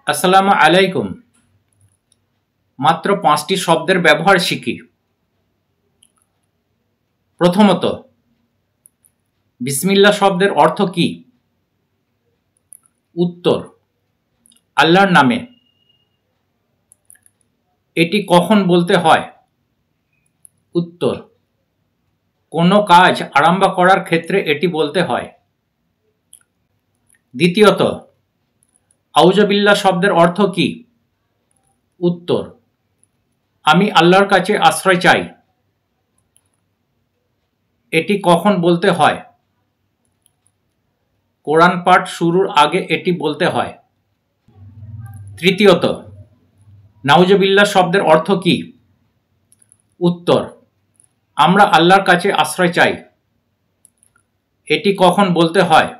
আসসালামু আলাইকুম। মাত্র 5টি শব্দের ব্যবহার শিখি। প্রথমত, বিসমিল্লাহ শব্দের অর্থ কি? উত্তর, আল্লাহর নামে। এটি কখন বলতে হয়? উত্তর, কোনো কাজ আরম্ভ করার ক্ষেত্রে এটি বলতে হয়। দ্বিতীয়ত, আউযুবিল্লাহ শব্দের অর্থ কি? উত্তর, আমি আল্লাহর কাছে আশ্রয় চাই। এটি কখন বলতে হয়? কোরআন পাঠ শুরুর আগে এটি বলতে হয়। তৃতীয়ত, নাউজুবিল্লাহ শব্দের অর্থ কি? উত্তর, আমরা আল্লাহর কাছে আশ্রয় চাই। এটি কখন বলতে হয়?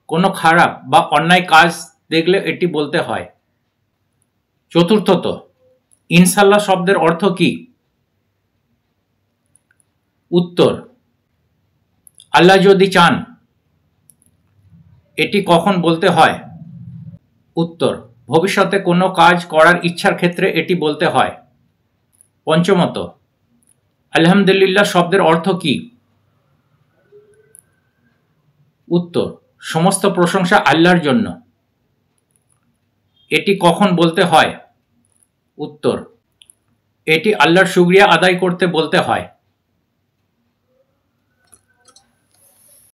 কোনো খারাপ বা অন্যায় কাজ দেখলে এটি বলতে হয়। চতুর্থত, ইনশাআল্লাহ শব্দের অর্থ কি? উত্তর, আল্লাহ যদি চান। এটি কখন বলতে হয়? উত্তর, ভবিষ্যতে কোনো কাজ করার ইচ্ছার ক্ষেত্রে এটি বলতে হয়। পঞ্চমত, আলহামদুলিল্লাহ শব্দের অর্থ কি? উত্তর, সমস্ত প্রশংসা আল্লাহর জন্য। এটি কখন বলতে হয়? উত্তর, এটি আল্লাহর শুকরিয়া আদায় করতে বলতে হয়।